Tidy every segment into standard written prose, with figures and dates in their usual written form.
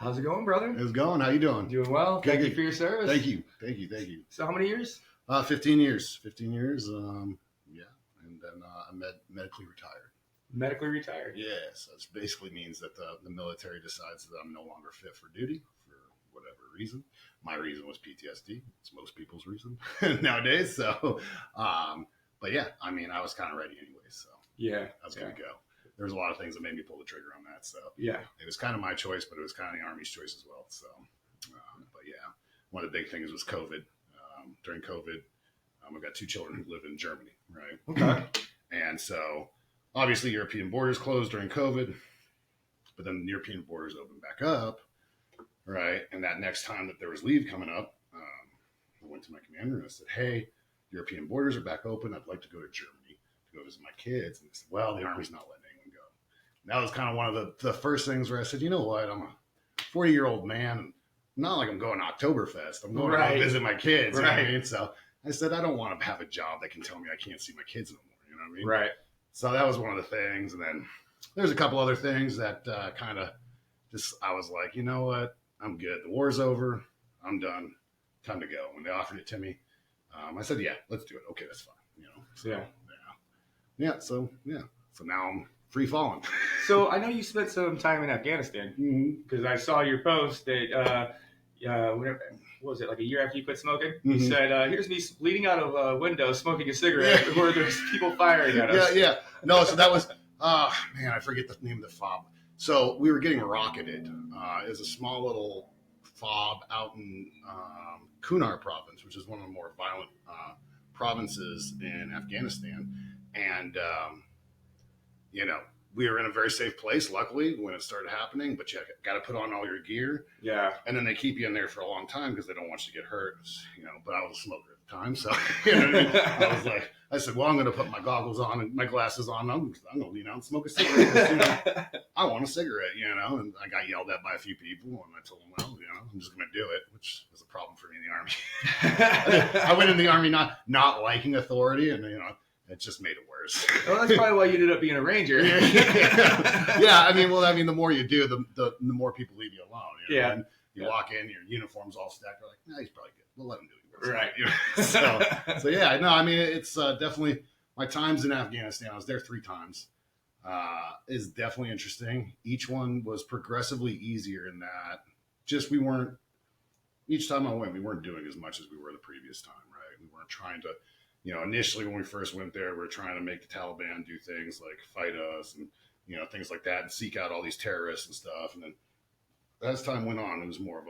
How's it going, brother? It's going. How you doing? Doing well. Good, Thank good. you for your service. Thank you. So how many years? 15 years. 15 years. Yeah. And then I'm medically retired. Medically retired. Yeah. So it basically means that the military decides that I'm no longer fit for duty for whatever reason. My reason was PTSD. It's most people's reason nowadays. So, but yeah, I mean, I was kind of ready anyway. So Yeah. I was going to go. There was a lot of things that made me pull the trigger on that. So Yeah. it was kind of my choice, but it was kind of the Army's choice as well. So, but yeah, one of the big things was COVID. During COVID, I've got two children who live in Germany, right? Okay. And so obviously European borders closed during COVID, but then the European borders opened back up, right? And that next time that there was leave coming up, I went to my commander and I said, hey, European borders are back open. I'd like to go to Germany to go visit my kids. And they said, well, the Army's not letting anyone go. And that was kind of one of the first things where I said, you know what? I'm a 40-year-old man. And not like I'm going to Oktoberfest. I'm going to go visit my kids. You know what I mean? So I said, I don't want to have a job that can tell me I can't see my kids no more. You know what I mean? Right. So that was one of the things. And then there's a couple other things that kind of just, I was like, you know what? I'm good. The war's over. I'm done. Time to go. When they offered it to me, I said, yeah, let's do it. Okay, that's fine. You know? So, yeah. So now I'm free falling. So I know you spent some time in Afghanistan because I saw your post that what was it, like a year after you quit smoking? You said, here's me bleeding out of a window smoking a cigarette where there's people firing at us. Yeah. No, so that was, man, I forget the name of the fob. So we were getting rocketed. It was a small little fob out in Kunar province, which is one of the more violent provinces in Afghanistan. And, we were in a very safe place, luckily, when it started happening, but you got to put on all your gear. Yeah. And then they keep you in there for a long time because they don't want you to get hurt, but I was a smoker at the time. So, you know what I mean? I was like, I said, well, I'm going to put my goggles on and my glasses on. I'm going to lean out and smoke a cigarette. I want a cigarette, and I got yelled at by a few people. And I told them, well, I'm just going to do it, which was a problem for me in the Army. I went in the Army not liking authority and, it just made it worse. Well, that's probably why you ended up being a ranger. Yeah. I mean, the more you do, the more people leave you alone. Yeah. And you walk in, your uniform's all stacked. They're like, nah, he's probably good. We'll let him do it. Right. So yeah, no, I mean, it's definitely my times in Afghanistan. I was there 3 times. Is definitely interesting. Each one was progressively easier in that each time I went, we weren't doing as much as we were the previous time, right? We weren't trying to, initially when we first went there, we were trying to make the Taliban do things like fight us and, things like that and seek out all these terrorists and stuff. And then as time went on, it was more of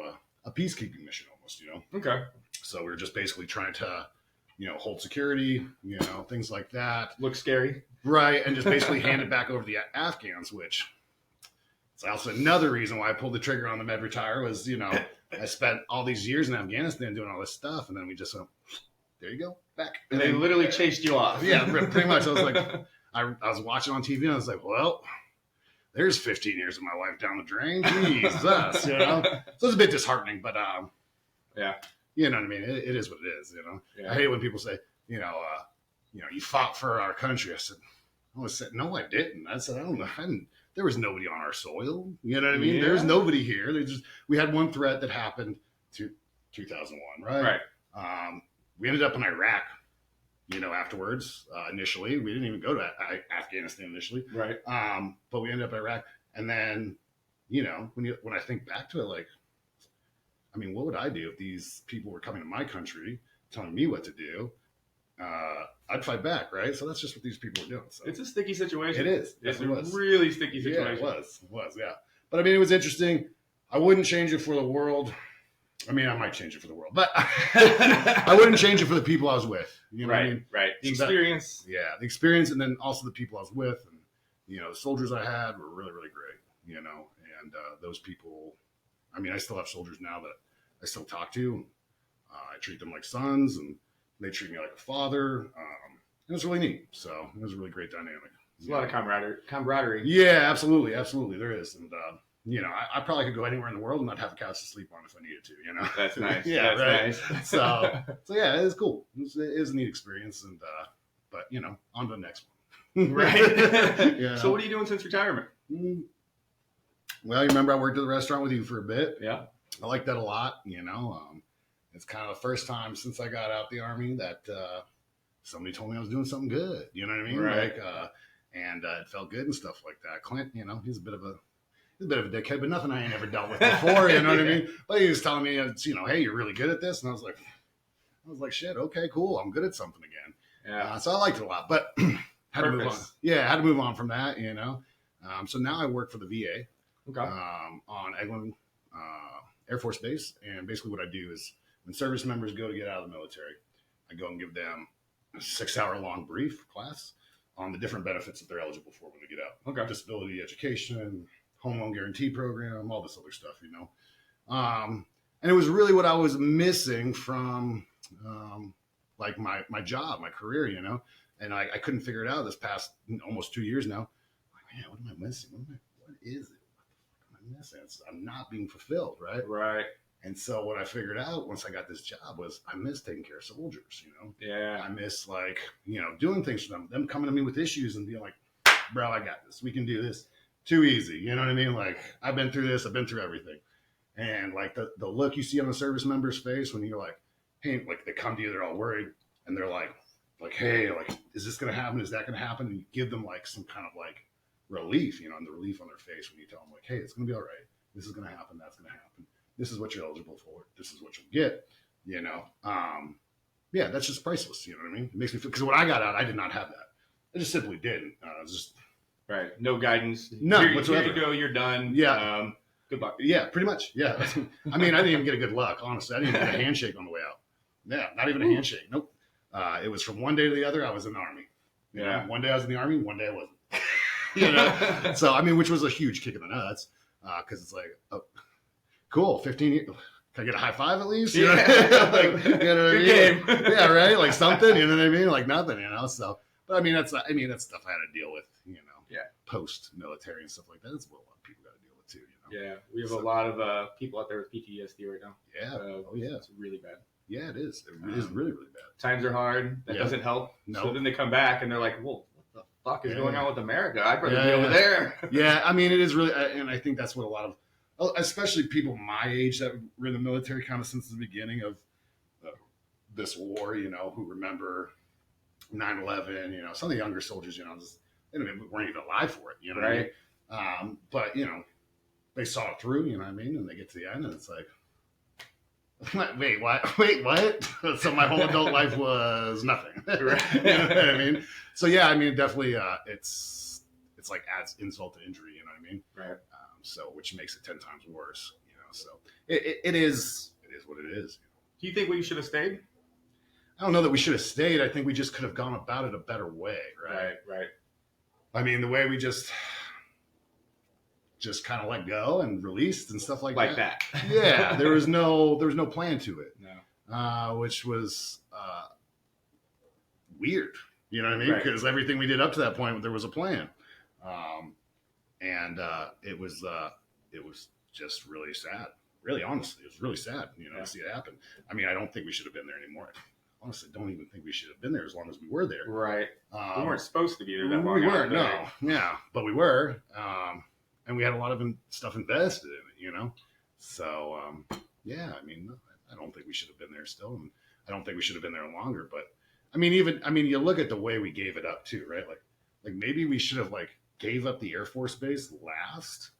a peacekeeping mission almost, Okay. So we were just basically trying to, hold security, things like that. Looks scary. Right. And just basically hand it back over to the Afghans, which is also another reason why I pulled the trigger on the med retire was, I spent all these years in Afghanistan doing all this stuff. And then we just went, there you go, back. And they literally chased you off. Yeah, pretty much. I was like, I was watching on TV and I was like, well, there's 15 years of my life down the drain. Jesus, So it's a bit disheartening, but yeah, you know what I mean? It is what it is, Yeah. I hate when people say, you fought for our country. I said, no, I didn't. I said, I don't know. There was nobody on our soil. You know what I mean? Yeah. There's nobody here. We had one threat that happened to 2001, right? Right. We ended up in Iraq, afterwards. Initially, we didn't even go to Afghanistan initially. Right. But we ended up in Iraq. And then, when I think back to it, like, I mean, what would I do if these people were coming to my country telling me what to do? I'd fight back, right? So that's just what these people are doing. So it's a sticky situation. It is. It's a really sticky situation. Yeah, it was, yeah. But I mean, it was interesting. I wouldn't change it for the world. I mean, I might change it for the world, but I wouldn't change it for the people I was with. You know right, what I mean? Right. The experience. The experience, and then also the people I was with, and the soldiers I had were really, really great. And those people. I mean, I still have soldiers now that I still talk to. I treat them like sons, and they treat me like a father. It was really neat. So it was a really great dynamic. There's a lot of camaraderie. Yeah, absolutely, there is, and. I probably could go anywhere in the world and not have a couch to sleep on if I needed to, That's nice. Yeah, That's right. nice. so yeah, it was cool. It was a neat experience, and but on to the next one. Right. Yeah. So what are you doing since retirement? Well, you remember I worked at the restaurant with you for a bit. Yeah. I like that a lot. It's kind of the first time since I got out the Army that somebody told me I was doing something good. You know what I mean? Right. And it felt good and stuff like that. Clint, he's a bit of a dickhead, but nothing I ain't ever dealt with before. You know what I mean? But he was telling me, hey, you're really good at this, and I was like, shit, okay, cool, I'm good at something again. Yeah. So I liked it a lot, but had to move on. Yeah, had to move on from that. So now I work for the VA. Okay. On Eglin Air Force Base, and basically what I do is when service members go to get out of the military, I go and give them a 6-hour-long brief class on the different benefits that they're eligible for when they get out. Okay. Disability education, home loan guarantee program, all this other stuff, And it was really what I was missing from like my job, my career, and I couldn't figure it out this past almost 2 years now. Like, man, what am I missing? What is it? What am I missing? I'm not being fulfilled, right? Right. And so what I figured out once I got this job was I miss taking care of soldiers, Yeah. I miss doing things for them coming to me with issues and being like, bro, I got this. We can do this. Too easy. You know what I mean? Like, I've been through this. I've been through everything. And like the look you see on the service member's face when you're like, hey, like they come to you, they're all worried and they're like, hey, like, is this going to happen? Is that going to happen? And you give them like some kind of like relief, and the relief on their face when you tell them like, hey, it's going to be all right. This is going to happen. That's going to happen. This is what you're eligible for. This is what you'll get, Yeah, that's just priceless. You know what I mean? It makes me feel, because when I got out, I did not have that. I just simply didn't. Just right. No guidance. None whatsoever. Here you go. You're done. Yeah. Goodbye. Yeah, pretty much. Yeah. I mean, I didn't even get a good luck, honestly. I didn't even get a handshake on the way out. Yeah, not even a handshake. Nope. It was from one day to the other, I was in the Army. One day I was in the Army, one day I wasn't. So, I mean, which was a huge kick in the nuts, because it's like, oh, cool, 15 years. Can I get a high five at least? Yeah. Like, you know what I mean? Game. Yeah, right? Like something, you know what I mean? Like nothing, So, but I mean, that's stuff I had to deal with, post-military and stuff like that. That's what a lot of people got to deal with too, Yeah, we have a lot of people out there with PTSD right now. Yeah. It's really bad. Yeah, it is. It is really, really bad. Times are hard. That doesn't help. No. So then they come back and they're like, well, what the fuck is going on with America? I'd rather be over there. Yeah, I mean, it is really, and I think that's what a lot of, especially people my age that were in the military kind of since the beginning of this war, who remember 9/11, some of the younger soldiers, they weren't even alive for it, right? What I mean? But, they saw it through, you know what I mean? And they get to the end and it's like, wait, what? So my whole adult life was nothing. Right. You know what I mean? So yeah, I mean, definitely, it's like adds insult to injury. You know what I mean? Right. So which makes it 10 times worse. So it is what it is. Do you think we should have stayed? I don't know that we should have stayed. I think we just could have gone about it a better way. Right. I mean, the way we just kind of let go and released and stuff like that. Yeah, there was no plan to it. No. Which was weird. You know what I mean? Because everything we did up to that point, there was a plan. And it was just really sad. Really, honestly, it was really sad, to see it happen. I mean, I don't think we should have been there anymore. Honestly, don't even think we should have been there as long as we were there. Right. We weren't supposed to be there that long. We weren't, no. Yeah, but we were. And we had a lot of stuff invested in it, So, yeah, I mean, I don't think we should have been there still. And I don't think we should have been there longer. But, I mean, you look at the way we gave it up, too, right? Like maybe we should have, gave up the Air Force Base last.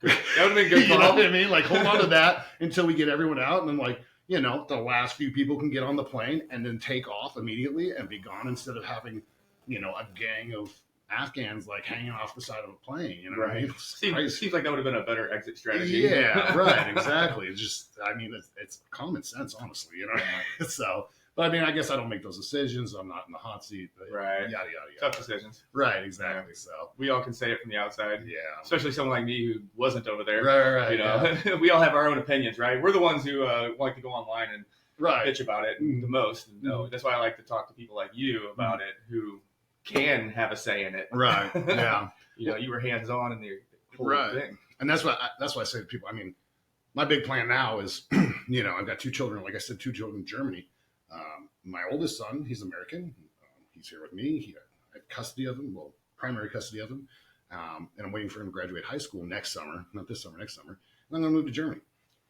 That would have been good. You know what I mean? Hold on to that until we get everyone out. And then, the last few people can get on the plane and then take off immediately and be gone instead of having, a gang of Afghans hanging off the side of a plane, what I mean? Seems like that would have been a better exit strategy. Yeah, right, exactly. It's common sense, honestly, So, but I mean, I guess I don't make those decisions. I'm not in the hot seat, but right. Yada yada yada. Tough decisions. Right, exactly. So we all can say it from the outside. Yeah. Especially someone like me who wasn't over there. Right. We all have our own opinions, right? We're the ones who like to go online and bitch about it the most. No, that's why I like to talk to people like you about it who can have a say in it. Right. Yeah. You were hands on in the whole thing. And that's why I say to people, I mean, my big plan now is, I've got 2 children, like I said, 2 children in Germany. My oldest son, he's American. He's here with me. I have custody of him, primary custody of him. and I'm waiting for him to graduate high school next summer, not this summer, next summer. And I'm going to move to Germany.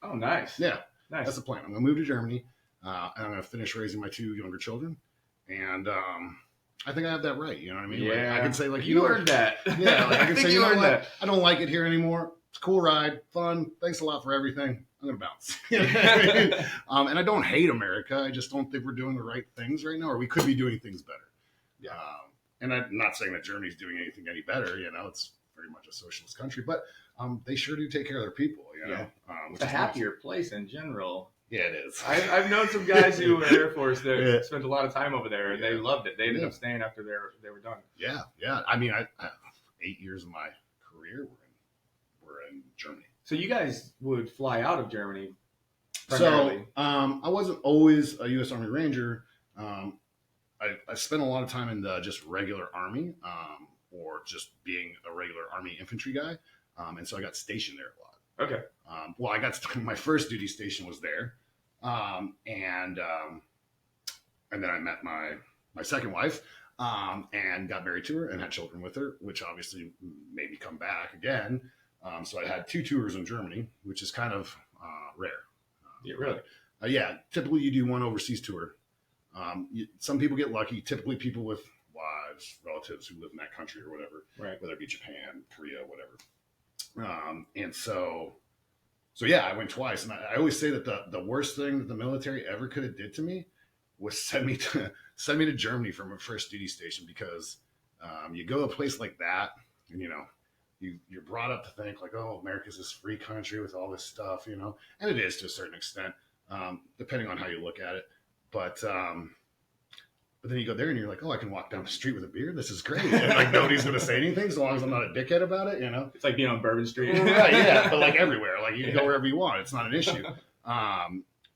Oh, nice. Yeah, nice. That's the plan. I'm going to move to Germany, and I'm going to finish raising my 2 younger children. And I think I have that right. You know what I mean? Yeah. Like, I can say, like, you earned that. Yeah, like, I can say, you know what? That. I don't like it here anymore. It's a cool ride, fun. Thanks a lot for everything. I'm going to bounce. You know what I mean? And I don't hate America. I just don't think we're doing the right things right now, or we could be doing things better. Yeah. And I'm not saying that Germany's doing anything any better. You know, it's very much a socialist country, but they sure do take care of their people. You know, it's a happier place in general. Yeah, it is. I've known some guys who were Air Force that spent a lot of time over there, and they loved it. They ended up staying after they were done. Yeah, yeah. I mean, I 8 years of my career were in Germany. So you guys would fly out of Germany primarily. So I wasn't always a U.S. Army Ranger. I spent a lot of time in the just regular Army, or just being a regular Army infantry guy, and so I got stationed there a lot. Okay. Well, I got my first duty station was there, and then I met my second wife, and got married to her and had children with her, which obviously made me come back again. So I had 2 tours in Germany, which is kind of rare. Yeah, really? Yeah, typically you do 1 overseas tour. Some people get lucky. Typically, people with wives, relatives who live in that country or whatever, right? Whether it be Japan, Korea, whatever. And so yeah, I went twice. And I always say that the worst thing that the military ever could have did to me was send me to Germany for my first duty station, because you go to a place like that, and you're brought up to think like, oh, America's this free country with all this stuff, and it is to a certain extent, depending on how you look at it. But then you go there and you're like, oh, I can walk down the street with a beer. This is great. And like nobody's going to say anything as long as I'm not a dickhead about it, It's like being on Bourbon Street. Right, yeah, but like everywhere. Like you can go wherever you want. It's not an issue.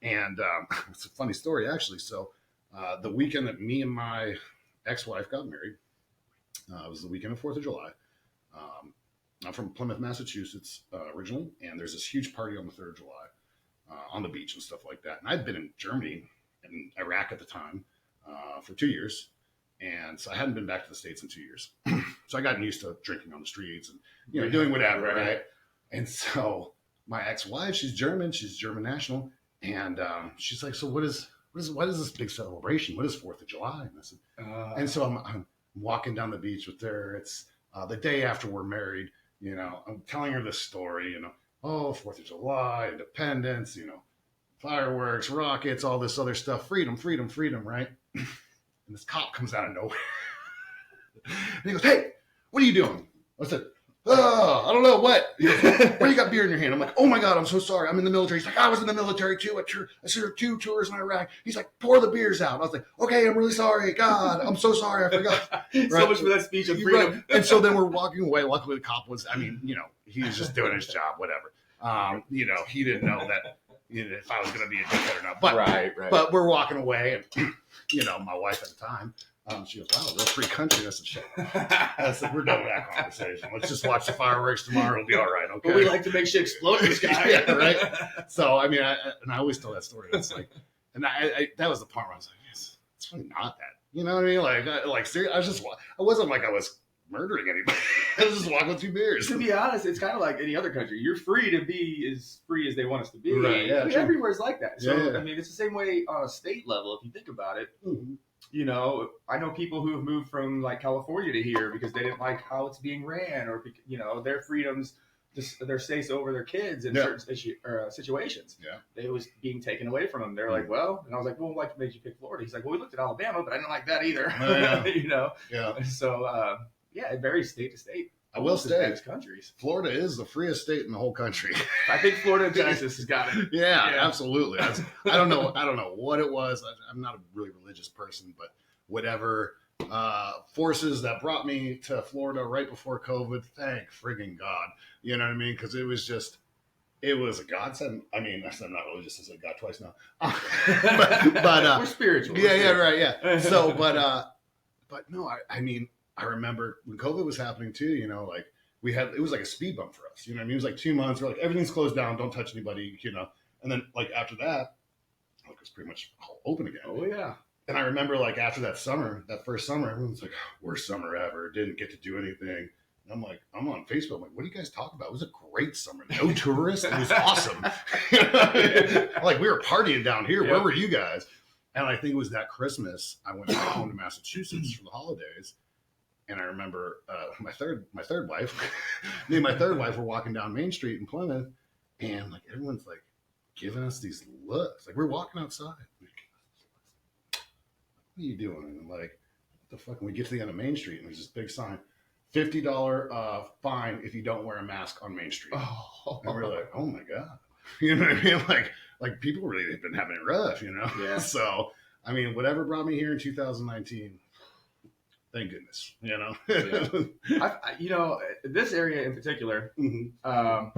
It's a funny story, actually. So the weekend that me and my ex-wife got married, it was the weekend of 4th of July. I'm from Plymouth, Massachusetts originally, and there's this huge party on the 3rd of July on the beach and stuff like that. And I'd been in Germany and Iraq at the time for 2 years, and so I hadn't been back to the States in 2 years. So I got used to drinking on the streets and doing whatever, right? And so my ex-wife, she's German national, and she's like, so what is this big celebration? What is 4th of July? And I said, and so I'm walking down the beach with her. It's the day after we're married. I'm telling her this story. Oh, 4th of July, independence. Fireworks, rockets, all this other stuff. Freedom, freedom, freedom, right? And this cop comes out of nowhere. And he goes, hey, what are you doing? I said, oh, I don't know, what? He goes, why you got beer in your hand? I'm like, oh my God, I'm so sorry. I'm in the military. He's like, I was in the military too. I served 2 tours in Iraq. He's like, pour the beers out. I was like, okay, I'm really sorry. God, I'm so sorry. I forgot. Right? So much for that speech of freedom. Right. And so then we're walking away. Luckily, the cop was, he was just doing his job, whatever. He didn't know that if I was going to be a dickhead or not. But, right. But we're walking away, and, my wife at the time, she goes, wow, real free country. I said, shut up. I said, we're done with that conversation. Let's just watch the fireworks tomorrow. It'll be all right. Okay. But we like to make shit explode in the sky. Yeah, right. So, I always tell that story. It's like, and I that was the part where I was like, yes, it's really not that. You know what I mean? Like seriously, I wasn't like I was murdering anybody. I was just walking with 2 beers. To be honest, it's kind of like any other country. You're free to be as free as they want us to be. Right, yeah, everywhere's like that. So, yeah. It's the same way on a state level, if you think about it. Mm-hmm. I know people who have moved from like California to here because they didn't like how it's being ran, or their freedoms, their states over their kids in certain situations. Yeah, they was being taken away from them. They're like, well, and I was like, well, what made you pick Florida? He's like, well, we looked at Alabama, but I didn't like that either. Yeah. So it varies state to state. I will say, countries. Florida is the freest state in the whole country. I think Florida and Texas has got it. Yeah, absolutely. I don't know what it was. I'm not a really religious person, but whatever forces that brought me to Florida right before COVID, thank friggin' God. You know what I mean? Because it was a godsend. I'm not religious. I said God twice now. but we're spiritual. Yeah, right. Yeah. So, but no, I remember when COVID was happening too, it was like a speed bump for us. It was like 2 months. We're like, everything's closed down. Don't touch anybody, And then like after that, it was pretty much all open again. Oh yeah. And I remember like after that first summer, everyone's like, worst summer ever. Didn't get to do anything. I'm like, I'm on Facebook. I'm like, what do you guys talk about? It was a great summer. No tourists. It was awesome. Like, we were partying down here. Where were you guys? And I think it was that Christmas, I went back home to Massachusetts for the holidays. And I remember my third wife, me and my third wife were walking down Main Street in Plymouth, and like everyone's like giving us these looks. Like, we're walking outside. Like, what are you doing? And I'm like, what the fuck? And we get to the end of Main Street, and there's this big sign, $50 fine if you don't wear a mask on Main Street. Oh. And we're like, oh my God. You know what I mean? Like people really have been having it rough, you know? Yeah. So, I mean, whatever brought me here in 2019, thank goodness, you know? Yeah. You know, this area in particular, I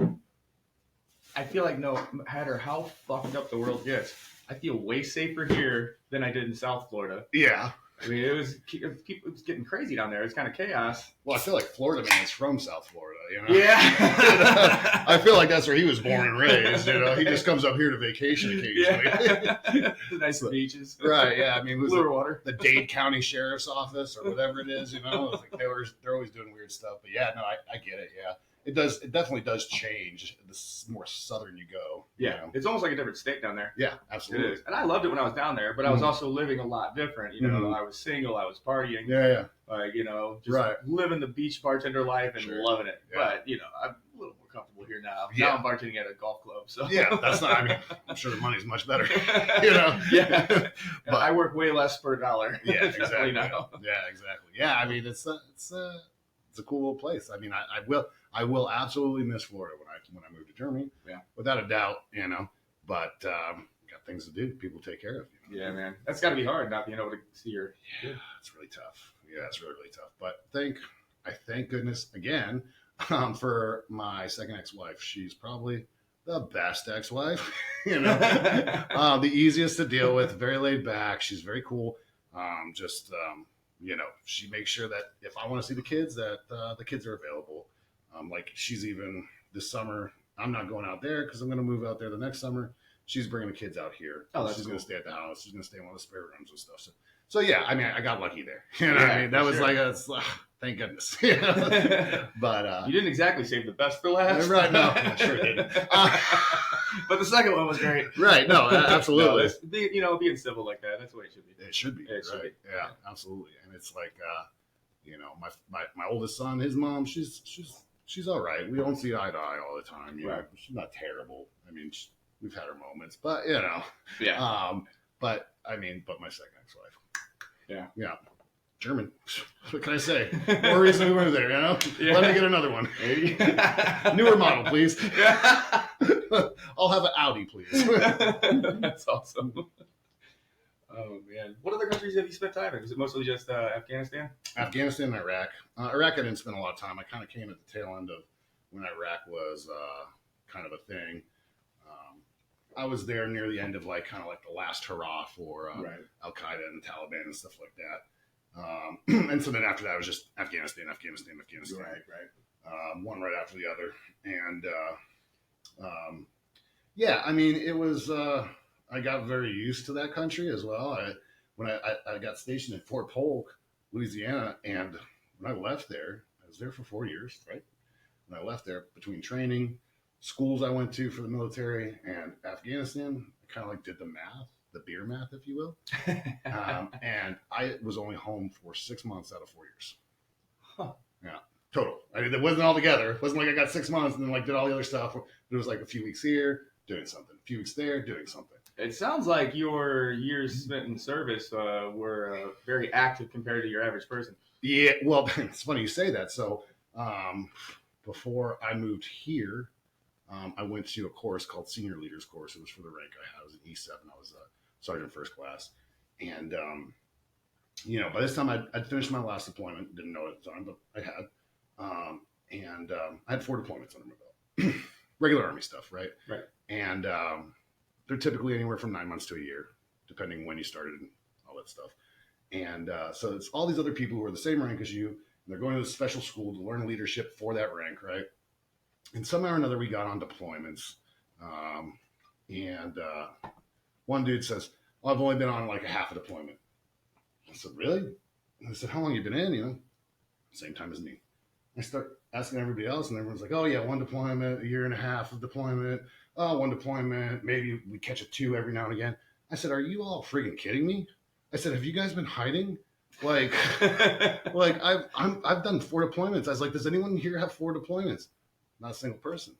feel like no matter how fucked up the world gets, I feel way safer here than I did in South Florida. Yeah. I mean, it was getting crazy down there. It's kind of chaos. Well, I feel like Florida man is from South Florida, you know? Yeah. I feel like that's where he was born and raised, you know? He just comes up here to vacation occasionally. Yeah. The nice beaches. Right, yeah. I mean, bluer water. The Dade County Sheriff's Office or whatever it is, you know? It's like they're always doing weird stuff. But yeah, no, I get it, yeah. It definitely does change the more southern you go. Yeah, you know? It's almost like a different state down there. Yeah, absolutely. It is. And I loved it when I was down there, but I was also living a lot different. You know, I was single, I was partying. Yeah. Like, you know, just living the beach bartender life and loving it. Yeah. But, you know, I'm a little more comfortable here now. Yeah. Now I'm bartending at a golf club. So yeah, that's not, I mean, I'm sure the money's much better, you know? Yeah. But I work way less per dollar. Yeah, exactly. Now. Yeah, exactly. Yeah, I mean, it's a cool little place. I mean, I will absolutely miss Florida when I move to Germany. Yeah, without a doubt, you know. But got things to do. People take care of you. Yeah, man, that's got to be hard not being able to see your. Yeah, it's really tough. Yeah, it's really tough. But I thank goodness again for my second ex-wife. She's probably the best ex-wife. You know, the easiest to deal with. Very laid back. She's very cool. You know, she makes sure that if I want to see the kids, that the kids are available. Like, she's even this summer, I'm not going out there because I'm going to move out there the next summer. She's bringing the kids out here. Oh, that's she's cool. going to stay at the house. She's going to stay in one of the spare rooms and stuff. So yeah, I mean, I got lucky there. You know what I mean? That was like thank goodness. You know? But you didn't exactly save the best for last. Right? No, I sure didn't. But the second one was great. Right? No, absolutely. No, being civil like that—that's the way it should be. It should be. It should be. Yeah, absolutely. And it's like, you know, my oldest son, his mom, she's all right. We don't see eye to eye all the time. You know? She's not terrible. I mean, we've had our moments, but you know, yeah. But I mean, my second ex-wife, yeah, German. What can I say? More reason we were there, you know. Yeah. Let me get another one. Newer model, please. I'll have an Audi, please. That's awesome. Oh man, what other countries have you spent time in? Was it mostly just Afghanistan? Afghanistan and Iraq. Iraq, I didn't spend a lot of time. I kind of came at the tail end of when Iraq was kind of a thing. I was there near the end of kind of the last hurrah for Al Qaeda and the Taliban and stuff like that. And so then after that, it was just Afghanistan. Right. One right after the other, and yeah, I mean, it was. I got very used to that country as well. When I got stationed in Fort Polk, Louisiana, and when I left there, I was there for 4 years, right? When I left there, between training, schools I went to for the military, and Afghanistan, I kind of did the math, the beer math, if you will. And I was only home for 6 months out of 4 years. Huh. Yeah, total. I mean, it wasn't all together. It wasn't like I got 6 months and then did all the other stuff. It was a few weeks here, doing something, a few weeks there, doing something. It sounds like your years spent in service were very active compared to your average person. Yeah, well, it's funny you say that. So before I moved here, I went to a course called Senior Leaders Course. It was for the rank I had. I was an E7. I was a Sergeant First Class. And, you know, by this time I'd finished my last deployment. Didn't know it at the time, but I had. And I had 4 deployments under my belt. Regular Army stuff, right? Right. And they're typically anywhere from 9 months to a year, depending when you started and all that stuff. And so it's all these other people who are the same rank as you. And they're going to the special school to learn leadership for that rank, right? And somehow or another, we got on deployments. And one dude says, well, I've only been on a half a deployment. I said, really? And I said, how long you been in? You know, same time as me. I start asking everybody else, and everyone's like, oh, yeah, 1 deployment, a year and a half of deployment. Oh, 1 deployment. Maybe we catch a 2 every now and again. I said, are you all friggin' kidding me? I said, have you guys been hiding? Like I've done 4 deployments. I was like, does anyone here have 4 deployments? Not a single person.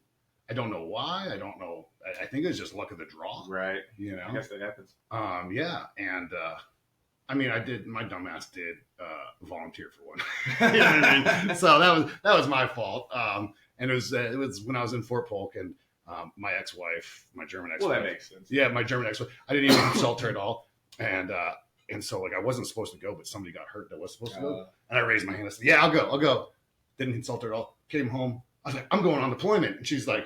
I don't know why. I don't know. I think it's just luck of the draw. Right. You know? I guess that happens. Yeah. And, I mean, my dumbass did volunteer for one. You know what I mean? So that was my fault. And it was when I was in Fort Polk, and my ex-wife, my German ex-wife. Well, that makes sense. Yeah, my German ex-wife. I didn't even consult her at all, and so like I wasn't supposed to go, but somebody got hurt that was supposed to go, and I raised my hand. I said, "Yeah, I'll go." Didn't consult her at all. Came home. I was like, "I'm going on deployment," and she's like,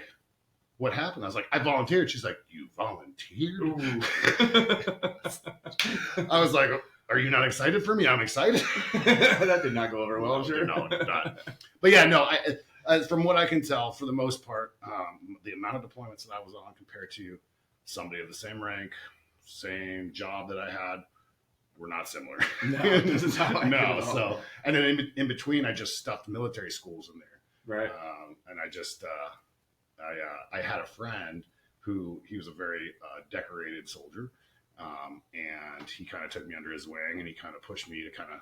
"What happened?" I was like, "I volunteered." She's like, "You volunteered?" I was like, are you not excited for me? I'm excited. That did not go over well, I'm sure. No, it did not. But yeah, no, from what I can tell, for the most part, the amount of deployments that I was on compared to somebody of the same rank, same job that I had, were not similar. No, this is how I no. So, and then in between, I just stuffed military schools in there. Right. And I just, I had a friend who, he was a very decorated soldier. And he kind of took me under his wing, and he kind of pushed me to kind of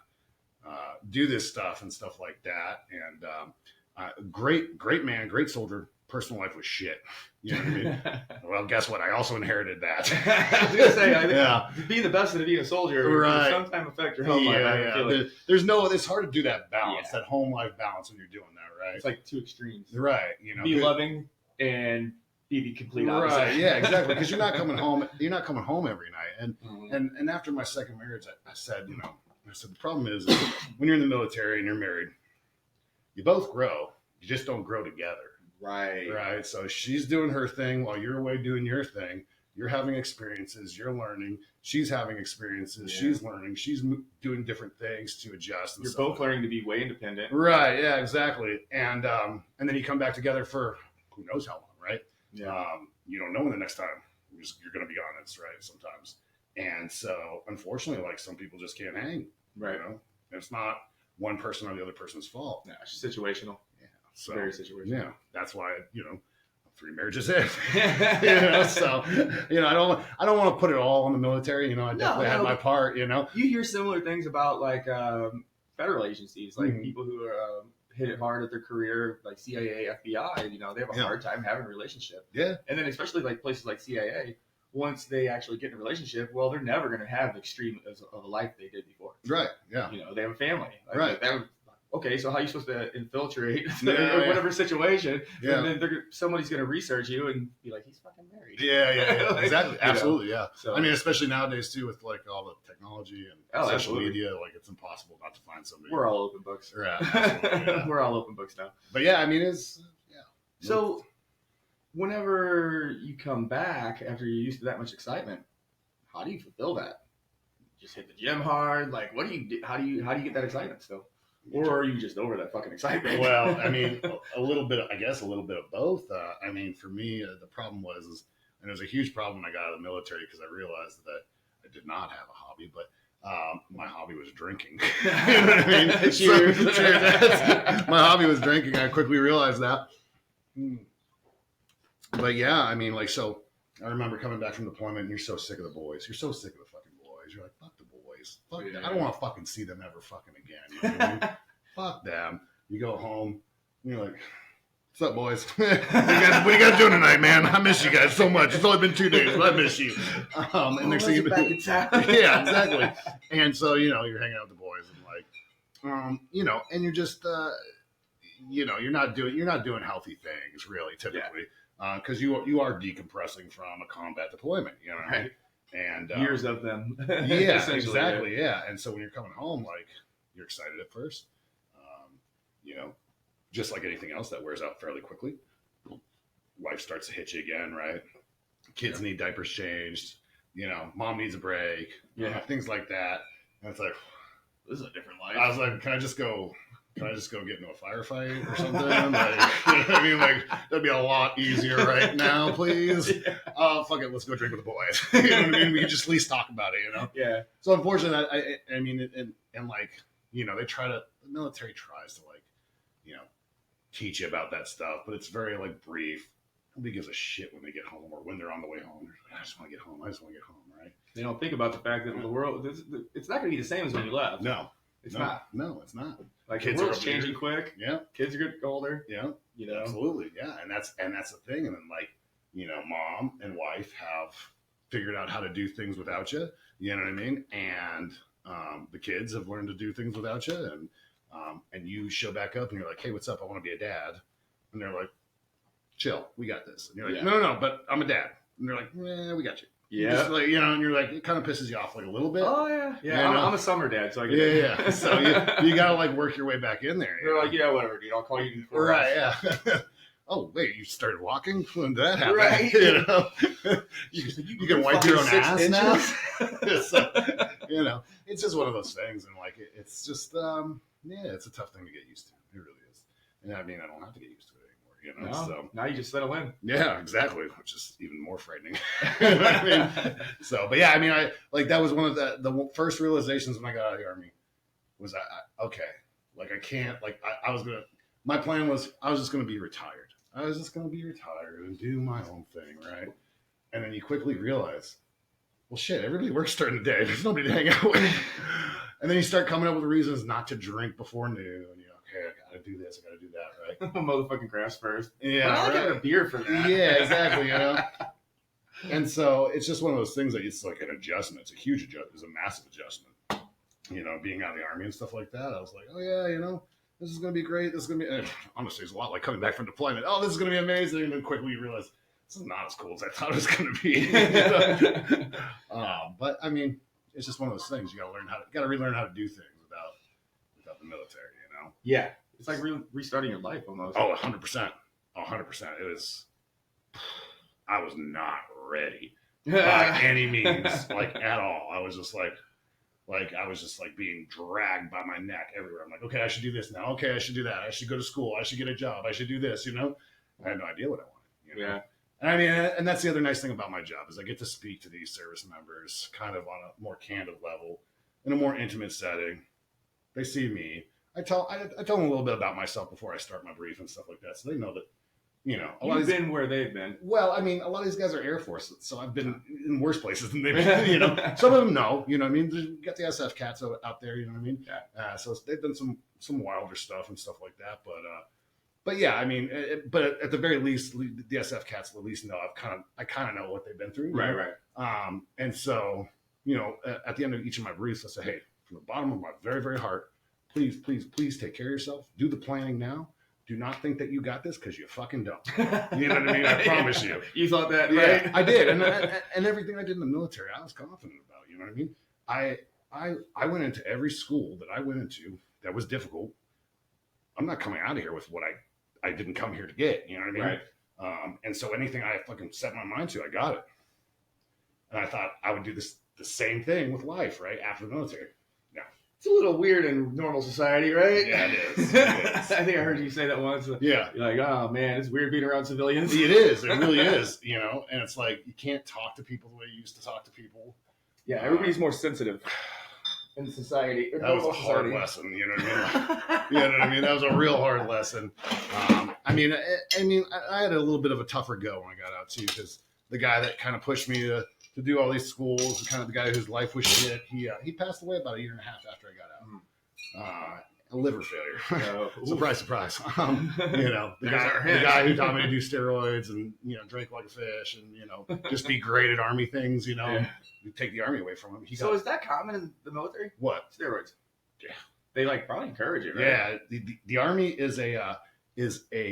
do this stuff and stuff like that. And great man, great soldier. Personal life was shit. You know what I mean? Well, guess what? I also inherited that. I was gonna say, I think being the best at being a soldier right. will sometimes affect your home life. Yeah. There's it's hard to do that balance, that home life balance when you're doing that, right? It's like 2 extremes. Right. You know, be loving and be the complete opposite. Right. Yeah, exactly. Because you're not coming home. You're not coming home every night. And after my second marriage, I said, the problem is when you're in the military and you're married, you both grow. You just don't grow together. Right. Right. So she's doing her thing while you're away doing your thing. You're having experiences. You're learning. She's having experiences. Yeah. She's learning. She's doing different things to adjust. You're both learning to be way independent. Right. Yeah. Exactly. And then you come back together for who knows how long. Right. Yeah. You don't know when the next time you're going to be honest. Right. Sometimes. And so, unfortunately, like some people just can't hang. Right. You know? It's not one person or the other person's fault. No, it's situational. So, very situational. Yeah, that's why 3 marriages in. So I don't want to put it all on the military. I definitely had my part. You hear similar things about like federal agencies, like people who hit it hard at their career, like CIA, FBI. They have a hard time having a relationship. Yeah, and then especially like places like CIA. Once they actually get in a relationship, well, they're never going to have the extreme of a life they did before. Right. Yeah. They have a family. Right. Okay, so how are you supposed to infiltrate whatever situation? Yeah. And then somebody's going to research you and be like, he's fucking married. Yeah. Like, exactly. Absolutely. Yeah. So, I mean, especially nowadays too, with like all the technology and social media, like it's impossible not to find somebody. We're all open books. Right. Yeah. We're all open books now. But yeah, I mean, it's So, whenever you come back after you're used to that much excitement, how do you fulfill that? Just hit the gym hard. Like, what do you do? How do you get that excitement still? Or are you just over that fucking excitement? Well, I mean, a little bit of both. I mean, for me, the problem was, and it was a huge problem when I got out of the military because I realized that I did not have a hobby, but my hobby was drinking. You know what I mean? Cheers. My hobby was drinking. I quickly realized that. But yeah, I mean, like, so I remember coming back from deployment and you're so sick of the boys. You're so sick of the fucking boys. You're like, fuck the boys. Fuck them. I don't want to fucking see them ever fucking again. You know what I mean? Fuck them. You go home and you're like, what's up, boys? What are you guys doing tonight, man? I miss you guys so much. It's only been 2 days, but I miss you. And next thing you back in town. Yeah, exactly. And so, you're hanging out with the boys and like, and you're just, you're not doing healthy things really typically. Yeah. Because you are decompressing from a combat deployment, right? And years of them. Yeah, exactly. Yeah. And so when you're coming home, like you're excited at first, just like anything else that wears out fairly quickly. Life starts to hit you again, right? Kids need diapers changed. Mom needs a break. Things like that. And it's like, this is a different life. I was like, can I just go get into a firefight or something? Like, you know what I mean? Like, that'd be a lot easier right now, please. Yeah. Fuck it, let's go drink with the boys. You know what I mean? We could just at least talk about it, Yeah. So unfortunately, I mean, and like, the military tries to like, teach you about that stuff, but it's very like brief. Nobody gives a shit when they get home or when they're on the way home. They're like, I just want to get home. I just want to get home, right? They don't think about the fact that the world, it's not going to be the same as when you left. No. It's not. No, it's not. Like Kids the world's are changing quick. Yeah. Kids are getting older. Yeah. You know? Absolutely. Yeah. And that's the thing. And then like, you know, mom and wife have figured out how to do things without you. You know what I mean? And the kids have learned to do things without you. And you show back up and you're like, hey, what's up? I want to be a dad. And they're like, chill, we got this. And you're like, no, but I'm a dad. And they're like, we got you. Yeah. Just like, you know, and you're like, it kind of pisses you off like a little bit. Oh, yeah. Yeah, I'm a summer dad, so I get it. Yeah. So you got to like work your way back in there. They're like, yeah, whatever, dude. I'll call you. Right, yeah. Oh, wait, you started walking? When did that happen? Right. You know, you can wipe your own ass now. So, you know, it's just one of those things. And like, it's just, it's a tough thing to get used to. It really is. And I mean, I don't have to get used to it. You know, no, so now you just settle in. Yeah, exactly, which is even more frightening. I mean, but yeah, I mean, I like that was one of the first realizations when I got out of the Army was okay, like I can't, like I was gonna. My plan was I was just gonna be retired. I was just gonna be retired and do my own thing, right? And then you quickly realize, well, shit, everybody works during the day. There's nobody to hang out with. And then you start coming up with reasons not to drink before noon. Okay, I gotta do this, I gotta do that, right? Motherfucking grass first. Yeah, I got a beer for that. Yeah, exactly. You know, and so it's just one of those things that it's like an adjustment. It's a huge adjustment. It's a massive adjustment. You know, being out of the Army and stuff like that. I was like, oh yeah, you know, this is gonna be great. This is gonna be honestly, it's a lot like coming back from deployment. Oh, this is gonna be amazing, and then quickly you realize this is not as cool as I thought it was gonna be. But I mean, it's just one of those things. You gotta relearn how to do things without the military. Yeah, it's like restarting your life almost. Oh, 100%. 100%. It was, I was not ready by any means, like at all. I was just like being dragged by my neck everywhere. I'm like, okay, I should do this now. Okay, I should do that. I should go to school. I should get a job. I should do this, you know? I had no idea what I wanted. You know? Yeah. And I mean, and that's the other nice thing about my job is I get to speak to these service members kind of on a more candid level, in a more intimate setting. They see me. I tell them a little bit about myself before I start my brief and stuff like that, so they know that, you know. You've been where they've been. Well, I mean, a lot of these guys are Air Force, so I've been in worse places than they've been. You know, some of them know. You know what I mean? You got the SF cats out there. You know what I mean? Yeah. So they've done some wilder stuff and stuff like that. But yeah, I mean, but at the very least, the SF cats at least know I kind of know what they've been through. Right. And so, you know, at the end of each of my briefs, I say, hey, from the bottom of my very, very heart, please take care of yourself. Do the planning now. Do not think that you got this because you fucking don't. You know what I mean? I promise you. You thought that, right? Yeah, I did. And everything I did in the military, I was confident about. You know what I mean? I went into every school that I went into that was difficult. I'm not coming out of here with what I didn't come here to get. You know what I mean? Right. And so anything I fucking set my mind to, I got it. And I thought I would do the same thing with life, right? After the military. It's a little weird in normal society, right? Yeah, it is. I think I heard you say that once. Yeah. You're like, oh, man, it's weird being around civilians. It is. It really is, you know? And it's like, you can't talk to people the way you used to talk to people. Yeah, everybody's more sensitive in society. That was a hard lesson, you know what I mean? You know what I mean? That was a real hard lesson. I mean, I had a little bit of a tougher go when I got out, too, because the guy that kind of pushed me to do all these schools, kind of the guy whose life was shit. He passed away about a year and a half after I got out. A liver failure. Surprise, surprise. You know, the guy who taught me to do steroids and, you know, drink like a fish and, you know, just be great at Army things, you know. Yeah. You take the Army away from him. Is that common in the military? What? Steroids. Yeah. They probably encourage it, right? Yeah. The Army is a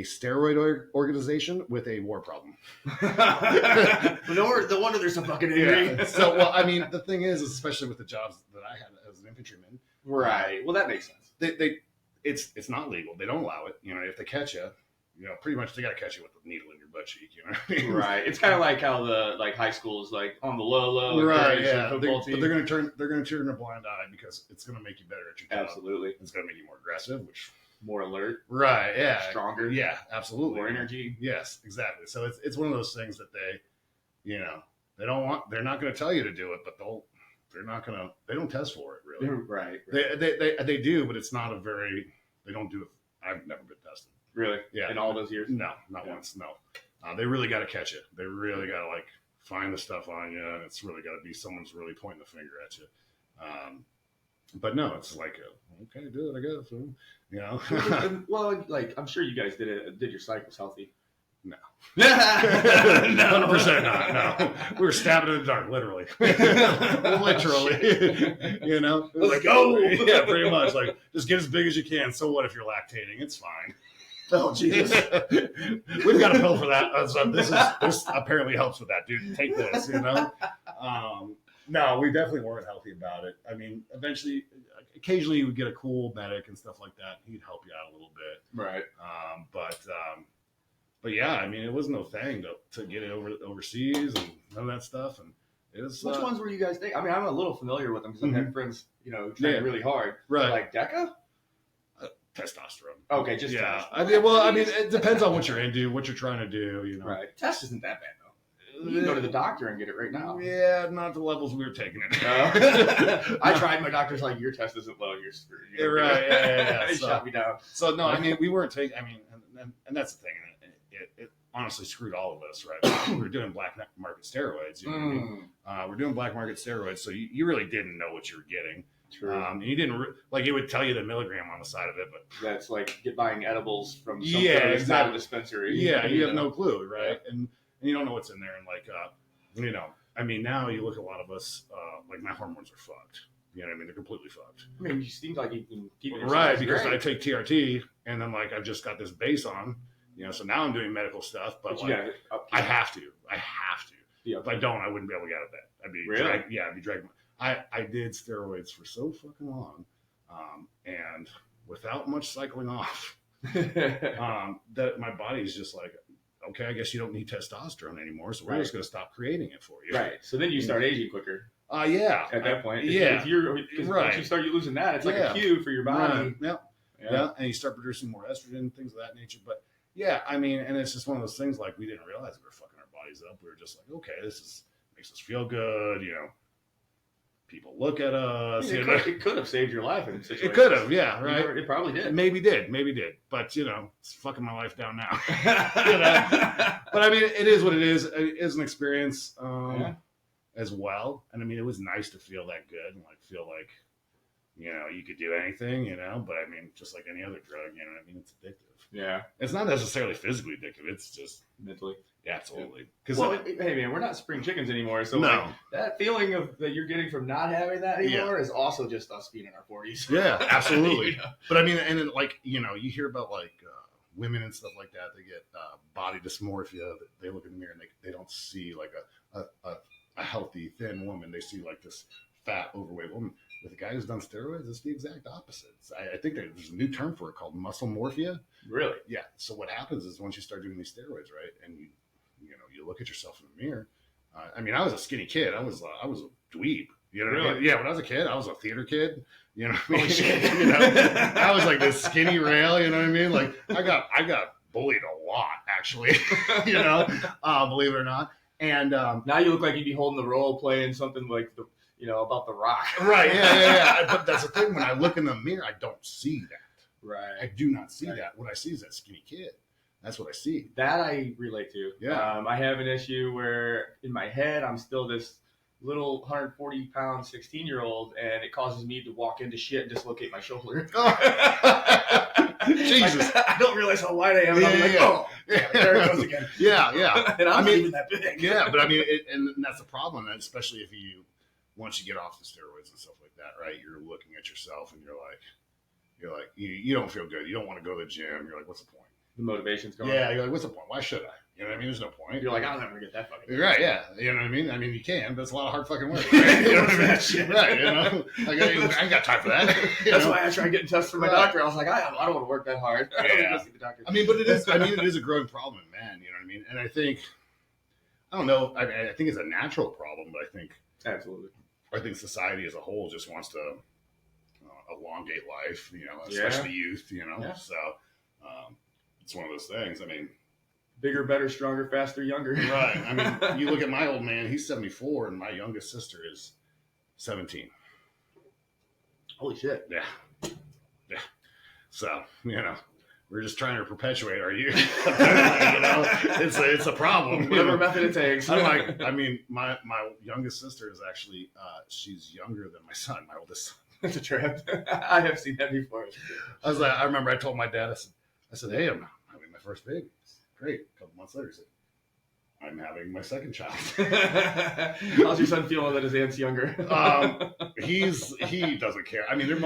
steroid organization with a war problem. No wonder there's some fucking injury. Yeah. So, well, I mean, the thing is, especially with the jobs that I had as an infantryman. Right. Well, that makes sense. It's not legal. They don't allow it. You know, if they catch you, you know, pretty much they got to catch you with the needle in your butt cheek. You know what I mean? Right. It's kind of like how the high school is on the low. Right. Yeah. But they're going to turn a blind eye because it's going to make you better at your job. Absolutely. It's going to make you more aggressive, which. More alert. Right, yeah. Stronger. Yeah, absolutely. More energy. Yes, exactly. So it's one of those things that they, you know, they're not going to tell you to do it, but they don't test for it really. Right. They do, but it's not they don't do it. I've never been tested. Really? Yeah. In all those years? No, not once. No. They really got to catch it. They really got to like find the stuff on you, and it's really got to be someone's really pointing the finger at you. But no, it's like, okay, do it, I guess. You know. Well, like I'm sure you guys did your cycles healthy. No. No. 100% not. No. We were stabbing in the dark, literally. Literally. You know? Let's go. Yeah, pretty much. Like, just get as big as you can. So what if you're lactating? It's fine. Oh, Jesus. We've got a pill for that. So this apparently helps with that, dude. Take this, you know? No, we definitely weren't healthy about it. I mean, occasionally you would get a cool medic and stuff like that. He'd help you out a little bit. Right. But yeah, I mean, it was no thing to get it overseas and none of that stuff. And it was. Which ones were you guys taking? I mean, I'm a little familiar with them because I've had friends, train really hard. Right. Like Deca? Testosterone. Okay, just yeah. Testosterone. I mean, it depends on what you're into, what you're trying to do. You know. Right. Test isn't that bad though. You can go to the doctor and get it right now. Yeah, not the levels we were taking it. I tried. My doctor's like, your test isn't low. You're screwed. You're right. Yeah. He shot me down. So no, I mean, we weren't taking. I mean, and that's the thing. It honestly screwed all of us, right? We were doing black market steroids. You know what I mean? We're doing black market steroids, so you really didn't know what you were getting. True. And you didn't like it would tell you the milligram on the side of it, but that's like buying edibles from some place, not a dispensary. Yeah, you have no clue, right? Yeah. And you don't know what's in there, and like I mean, now you look at a lot of us, like my hormones are fucked. You know what I mean? They're completely fucked. I mean, you seem like you can keep it right because I take TRT, and then like I've just got this base on. So now I'm doing medical stuff, but like, I have to. Yeah. If I don't, I wouldn't be able to get out of bed. I'd be really? I'd be dragging. I did steroids for so fucking long, and without much cycling off, that my body's just like, okay, I guess you don't need testosterone anymore, so we're just going to stop creating it for you. Right. So then you start aging quicker. Yeah. At that point, if you're once you start losing that, it's like a cue for your body. Right. Yeah. And you start producing more estrogen, things of that nature, but. Yeah, I mean, and it's just one of those things like we didn't realize we were fucking our bodies up. We were just like, okay, makes us feel good, People look at us. It could have saved your life in situations. It could have, yeah, right. It probably did. Maybe did, but it's fucking my life down now. But I mean, it is what it is. It is an experience as well, and I mean, it was nice to feel that good and like feel like you could do anything, but I mean, just like any other drug, I mean, it's addictive. Yeah. It's not necessarily physically addictive. It's just mentally. Yeah, absolutely. Hey man, we're not spring chickens anymore. So like, that feeling that you're getting from not having that anymore is also just us being in our 40s. Yeah, absolutely. But I mean, and then like, you hear about like women and stuff like that. They get body dysmorphia. They look in the mirror and they don't see like a healthy, thin woman. They see like this fat, overweight woman. With a guy who's done steroids, it's the exact opposite. I think there's a new term for it called muscle morphia. Really? Yeah. So what happens is once you start doing these steroids, right, and you look at yourself in the mirror. I mean, I was a skinny kid. I was a dweeb. You know what I mean? Yeah. When I was a kid, I was a theater kid. You know what I mean? Holy shit. I was like this skinny rail. You know what I mean? Like I got bullied a lot, actually. Believe it or not. And now you look like you'd be holding the role playing something like about The Rock. Right, yeah. But that's the thing. When I look in the mirror, I don't see that. Right. I do not see that. What I see is that skinny kid. That's what I see. That I relate to. Yeah. I have an issue where in my head, I'm still this little 140-pound 16-year-old, and it causes me to walk into shit and dislocate my shoulder. Jesus. Like, I don't realize how light I am. And I'm like, there it goes again. Yeah. And I'm not even that big. Yeah, but I mean, and that's the problem, especially if once you get off the steroids and stuff like that, right? You're looking at yourself and you're like, you don't feel good. You don't want to go to the gym. You're like, what's the point? The motivation's gone. Yeah, you're like, what's the point? Why should I? You know what I mean? There's no point. You're like, I'll never get that fucking. Right? Yeah. You know what I mean? I mean, you can, but it's a lot of hard fucking work. Right? You know what I mean? Shit. Right? I ain't got time for that. That's why I tried getting tests from my doctor. I was like, I don't want to work that hard. Yeah. Go see the doctor. I mean, but it is. I mean, it is a growing problem, man. You know what I mean? And I think, I don't know. I think it's a natural problem, but I think absolutely. I think society as a whole just wants to elongate life, especially youth, Yeah. So it's one of those things. I mean, bigger, better, stronger, faster, younger. Right. I mean, you look at my old man, he's 74, and my youngest sister is 17. Holy shit. Yeah. So, we're just trying to perpetuate our youth. It's a problem. Whatever method it takes. I'm like, I mean, my youngest sister is actually, she's younger than my son, my oldest son. That's a trip. I have seen that before. I remember I told my dad, I said, hey, I'm having my first baby. Great. A couple months later, he said, I'm having my second child. How's your son feeling that his aunt's younger? He doesn't care. I mean, they're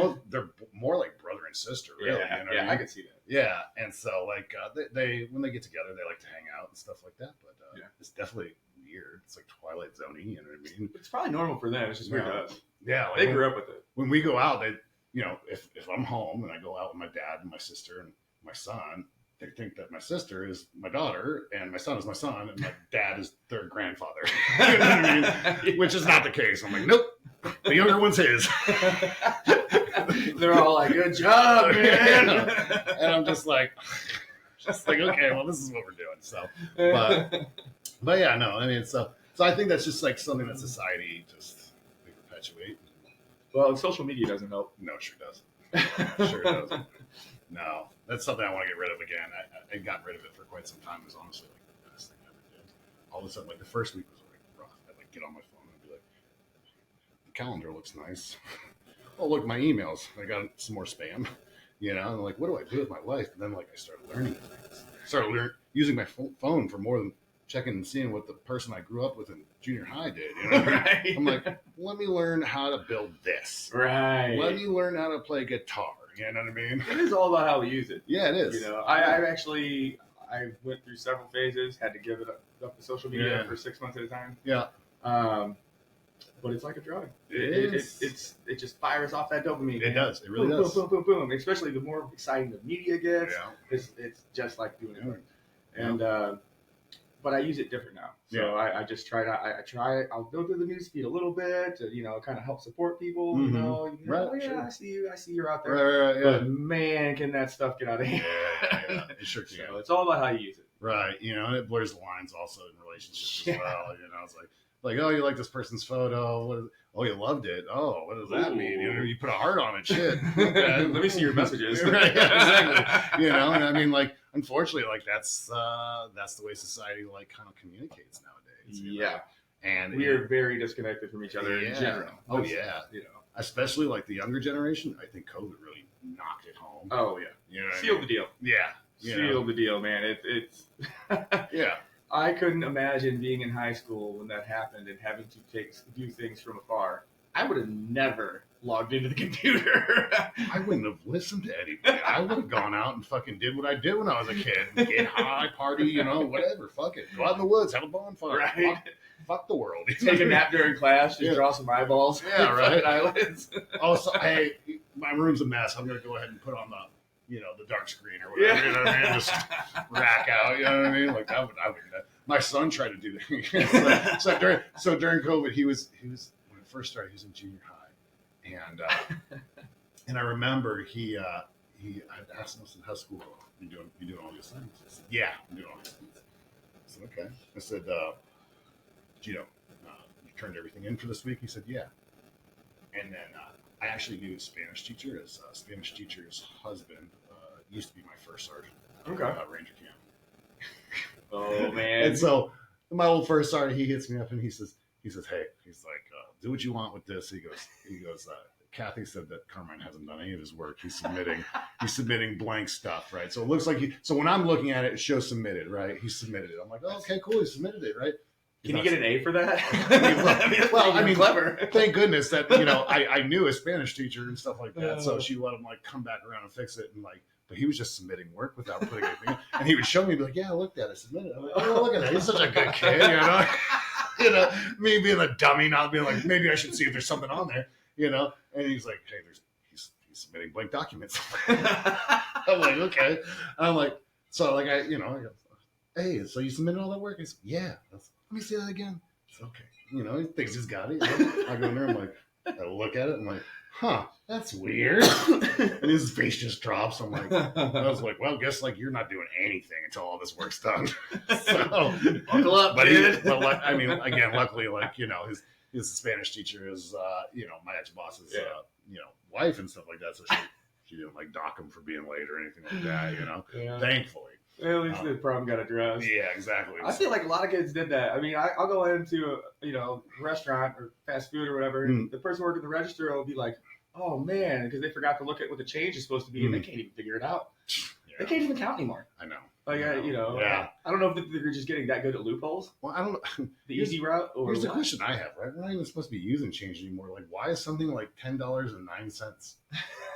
more like brother and sister, really. Yeah, you know what I mean? I can see that. Yeah, and so like they when they get together, they like to hang out and stuff like that. But it's definitely weird. It's like Twilight Zone-y, you know what I mean? It's probably normal for them. It's just weird to us. Yeah, like they grew up with it. When we go out, they, you know, if I'm home and I go out with my dad and my sister and my son, they think that my sister is my daughter and my son is my son and my dad is their grandfather. You know what I mean? Which is not the case. I'm like, nope, the younger one's his. They're all like, good job, man. And I'm just like, okay, well, this is what we're doing. So, but yeah, no, I mean, so I think that's just like something that society just they perpetuate. Well, social media doesn't help. No, it sure doesn't. Sure doesn't. No, that's something I want to get rid of again. I got rid of it for quite some time. It was honestly like the best thing I ever did. All of a sudden, like the first week was like rough. I'd like get on my phone and be like, the calendar looks nice. Oh, look, my emails. I got some more spam. You know, and I'm like, what do I do with my life? And then like I started learning things. Using my phone for more than checking and seeing what the person I grew up with in junior high did. You know? Right. I'm like, let me learn how to build this. Right. Let me learn how to play guitar. You know what I mean? It is all about how we use it. Yeah, it is. You know, I went through several phases, had to give it up to social media for 6 months at a time. Yeah. But it's like a drug. It just fires off that dopamine. It does. It really boom, does. Boom, boom, boom, boom. Especially the more exciting the media gets, it's just like doing it. And but I use it different now. So I just try to. I'll go through the news feed a little bit to, you know, kind of help support people. Mm-hmm. You know, right, sure. I see you're out there. Right, yeah. But man, can that stuff get out of hand? Yeah. It sure can. So it's all about how you use it. Right. You know, and it blurs the lines also in relationships as well. You know, it's like, oh, you like this person's photo. Oh, you loved it. Oh, what does that mean? You know, you put a heart on it. Shit. Okay. Let me see your messages. Right, exactly. You know, and I mean, like, unfortunately, like that's the way society like kind of communicates nowadays. You know? And we are very disconnected from each other in general. Oh yeah. You know, especially like the younger generation. I think COVID really knocked it home. Oh yeah. You know, sealed the deal. Yeah. Sealed the deal, man. It's yeah. I couldn't imagine being in high school when that happened and having to do things from afar. I would have never logged into the computer. I wouldn't have listened to anybody. I would have gone out and fucking did what I did when I was a kid. Get high, party, you know, whatever. Fuck it. Go out in the woods, have a bonfire. Right. Fuck the world. Take a nap during class, just draw some eyeballs. Yeah, right. Eyelids. Also, hey, my room's a mess. I'm going to go ahead and put on the dark screen or whatever. You know what I mean? Just rack out. You know what I mean? Like I would. My son tried to do that. so during COVID, he was when it first started, he was in junior high, and I remember he I asked him, I said, how's school going? You doing all these things? He said, yeah, I'm doing all these things. I said, okay. I said, you turned everything in for this week? He said, yeah. And then I actually knew his Spanish teacher. His Spanish teacher's husband used to be my first sergeant. Okay. Ranger camp. Oh man! And so my old first sergeant, he hits me up and he says, hey, he's like, do what you want with this. He goes, Kathy said that Carmine hasn't done any of his work. He's submitting blank stuff, right? So it looks like so when I'm looking at it, it shows submitted, right? He submitted it. I'm like, oh, okay, cool, he submitted it, right? Can you get an A for that? I mean, clever. Thank goodness that I knew a Spanish teacher and stuff like that, so she let him like come back around and fix it and like. But he was just submitting work without putting anything in. And he would show me, be like, yeah, I looked at it, submitted. I'm like, oh, look at that. He's such a good kid, you know? Me being a dummy, not being like, maybe I should see if there's something on there, you know? And he's like, hey, he's submitting blank documents. I'm like, okay. And I'm like, so like, I go, hey, so you submitted all that work? He said, yeah. Let me see that again. It's okay. You know, he thinks he's got it. I go in there, I'm like, I look at it, I'm like, huh, that's weird. And his face just drops. I'm like, I was like, well, guess like you're not doing anything until all this work's done. So buckle up, but dude. I mean, again, luckily, like, his Spanish teacher is, my ex-boss's, wife and stuff like that. So She didn't like dock him for being late or anything like that, you know. Yeah. Thankfully. At least the problem got addressed. Yeah, exactly. I feel like a lot of kids did that. I mean, I'll go into a restaurant or fast food or whatever. And the person working the register will be like, "Oh man," because they forgot to look at what the change is supposed to be, and they can't even figure it out. Yeah. They can't even count anymore. I know. Like Yeah. I don't know if they're just getting that good at loopholes. Well, I don't know. The easy route. Or here's the question I have, right? We're not even supposed to be using change anymore. Like, why is something like $10.09?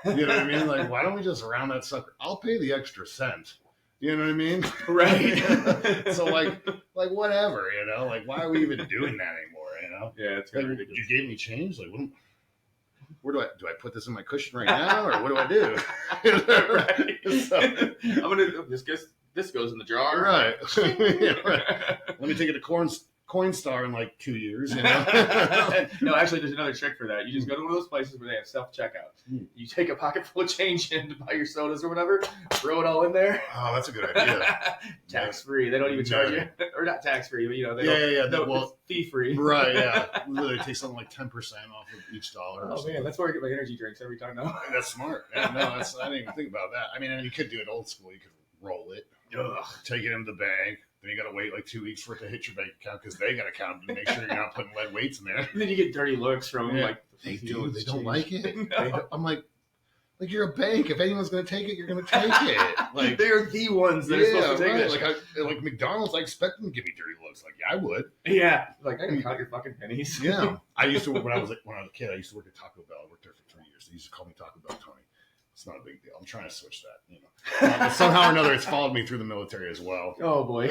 You know what I mean? Like, why don't we just round that sucker? I'll pay the extra cent. You know what I mean? Right. So like whatever, you know? Like, why are we even doing that anymore? You know? Yeah, it's kind of ridiculous. You gave me change. Like, where do I put this in my cushion right now, or what do I do? Right. So, I'm gonna this goes in the jar. Right. Yeah, right. Let me take it to Coinstar in like 2 years, you know? No, actually, there's another trick for that. You just go to one of those places where they have self-checkout. You take a pocket full of change in to buy your sodas or whatever, throw it all in there. Oh, that's a good idea. Tax-free. They don't even charge you. Or not tax-free, but, they don't, fee-free. Right, yeah. Literally take something like 10% off of each dollar. Oh, man, that's where I get my energy drinks every time now. That's smart. Yeah, no, I didn't even think about that. I mean, you could do it old school. You could roll it, take it into the bank. Then you got to wait like 2 weeks for it to hit your bank account because they got to count to make sure you're not putting lead weights in there. And then you get dirty looks from they don't like it. No. I'm like you're a bank. If anyone's going to take it, you're going to take it. Like they're the ones that are supposed to take it. Like McDonald's, I expect them to give me dirty looks. Like I would. Yeah, like I can count your fucking pennies. Yeah, I used to when I was a kid. I used to work at Taco Bell. I worked there for 3 years. They used to call me Taco Bell Tony. It's not a big deal. I'm trying to switch that, you know. But somehow or another, it's followed me through the military as well. Oh boy.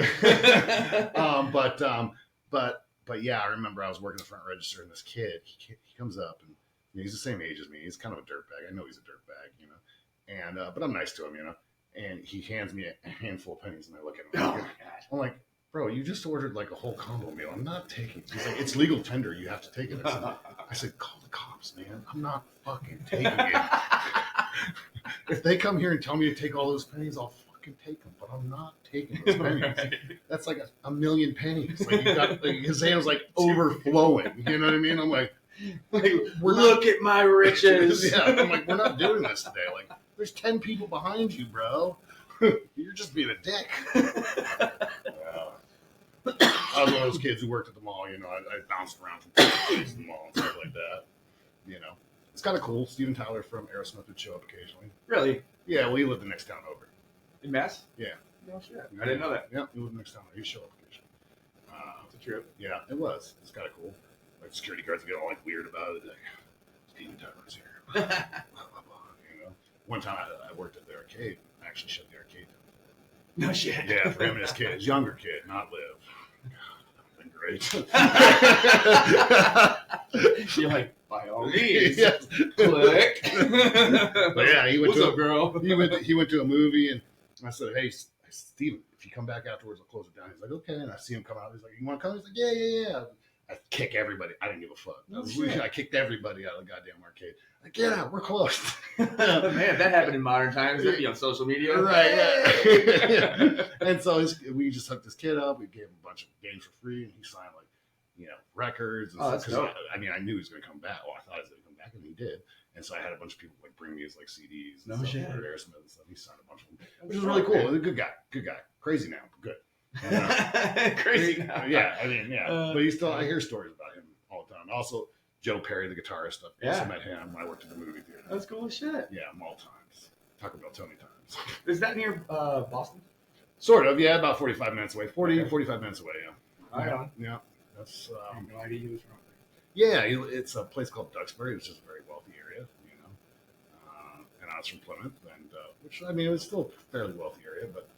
But yeah, I remember I was working the front register, and this kid, he comes up, and he's the same age as me. He's kind of a dirtbag. I know he's a dirtbag, you know. And but I'm nice to him, you know. And he hands me a handful of pennies, and I look at him. Oh my God. I'm like, bro, you just ordered like a whole combo meal. I'm not taking it. He's like, it's legal tender. You have to take it. I said, call the cops, man. I'm not fucking taking it. If they come here and tell me to take all those pennies, I'll fucking take them. But I'm not taking those pennies. Right. That's like a million pennies. Like you got, like, his hand was like overflowing. You know what I mean? I'm like look at my riches. Yeah, I'm like, we're not doing this today. Like, there's 10 people behind you, bro. You're just being a dick. I was one of those kids who worked at the mall. You know, I bounced around from places to the mall and stuff like that. You know, it's kind of cool. Steven Tyler from Aerosmith would show up occasionally. Really? Yeah, well, he lived the next town over. In Mass? Yeah. No shit. I didn't know that. Yeah, he lived next town over. He'd show up occasionally. It's a trip. Yeah, it was. It's kind of cool. Like security guards get all like weird about it. Like, Steven Tyler's here. Blah, blah, blah, you know. One time I worked at the arcade. I actually shut the arcade down. No shit. Yeah, for him and his kid, his younger kid, not Liv. God, that would have been great. You're like, by all means. Yes. Click. But yeah, he went What's up, girl? He went to a movie, and I said, "Hey, Steven, if you come back afterwards, I'll close it down." He's like, "Okay." And I see him come out. He's like, "You want to come?" He's like, "Yeah." I kick everybody. I didn't give a fuck. I kicked everybody out of the goddamn arcade. Like, get out, we're closed. Man, if that happened in modern times, it'd be on social media. Right, yeah. And so we just hooked this kid up. We gave him a bunch of games for free, and he signed, like, you know, records. And that's dope. I mean, I knew he was going to come back. Well, I thought he was going to come back, and he did. And so I had a bunch of people, like, bring me his, like, CDs and stuff for Aerosmith and stuff. He signed a bunch of them, which was really cool. He was a good guy. Crazy now, but good. Crazy now. Yeah, I mean, yeah. But I hear stories about him all the time. Also, Joe Perry, the guitarist, I also met him when I worked at the movie theater. That's cool as shit. Yeah, mall times. Talk about Tony times. Is that near Boston? Sort of, yeah, about 45 minutes away. 45 minutes away, yeah. Right on. Yeah. That's, I have no idea he was from yeah, it's a place called Duxbury. It's just a very wealthy area, you know. And I was from Plymouth, and which, I mean, it was still a fairly wealthy area, but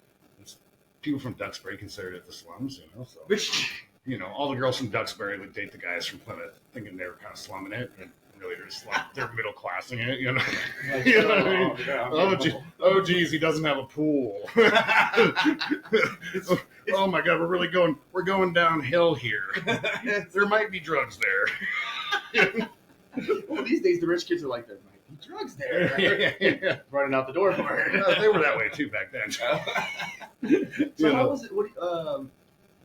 people from Duxbury considered it the slums, you know. So, you know, all the girls from Duxbury would date the guys from Plymouth, thinking they were kind of slumming it, and really they're middle classing it, you know. You know what I mean? Oh, geez, he doesn't have a pool. Oh my God, we're going downhill here. There might be drugs there. Well, these days the rich kids are like, there might be drugs there. Running out the door for it. They were that way too back then. So how was it?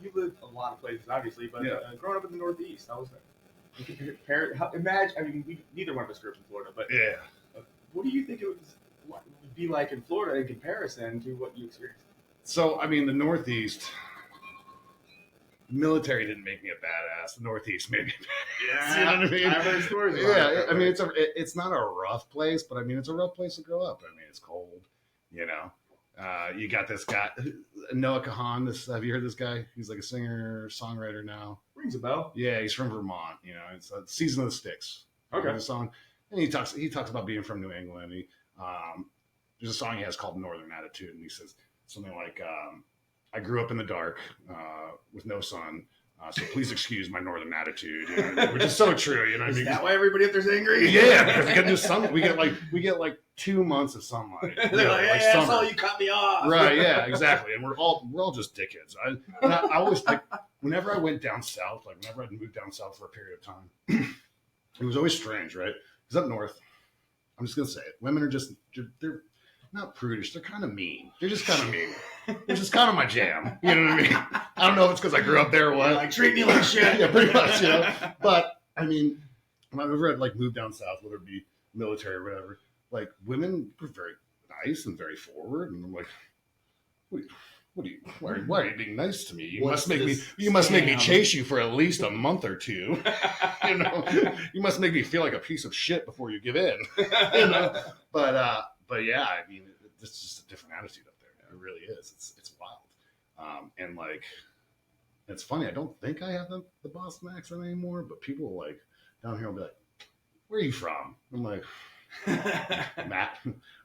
You lived a lot of places, obviously, but growing up in the Northeast, how was that? Imagine, I mean, neither one of us grew up in Florida, but yeah. What do you think it was what would it be like in Florida in comparison to what you experienced? So, I mean, the Northeast, military didn't make me a badass. The Northeast made me a badass. You know what I mean? I've heard stories about Yeah, it. I mean, it's not a rough place, but I mean, it's a rough place to grow up. I mean, it's cold, you know. You got this guy, Noah Kahan. Have you heard this guy? He's like a singer, songwriter now. Rings a bell. Yeah, he's from Vermont. You know, it's Season of the Sticks. Okay. The song, and he talks about being from New England. There's a song he has called Northern Attitude, and he says something like, I grew up in the dark with no sun, so please excuse my northern attitude, you know, which is so true. You know, Is that why everybody up there's angry? Yeah, because we get new sun. We get like 2 months of sunlight. They're like, hey, asshole, you cut me off. Right? Yeah, exactly. And we're all just dickheads. I always like whenever I went down south, like whenever I'd moved down south for a period of time, it was always strange, right? Because up north, I'm just gonna say it, women are they're not prudish. They're kind of mean. They're just kind of mean. They're just kind of my jam. You know what I mean? I don't know if it's because I grew up there or what. Like, treat me like shit. Yeah, pretty much, you know. But, I mean, whenever I'd, like, moved down south, whether it be military or whatever, like, women were very nice and very forward. And I'm like, why are you being nice to me? You must make me chase you for at least a month or two. You know, you must make me feel like a piece of shit before you give in. You know? But yeah, I mean, it's just a different attitude up there. It really is. It's wild. And like, it's funny. I don't think I have the Boston accent anymore, but people like down here will be like, "Where are you from?" I'm like,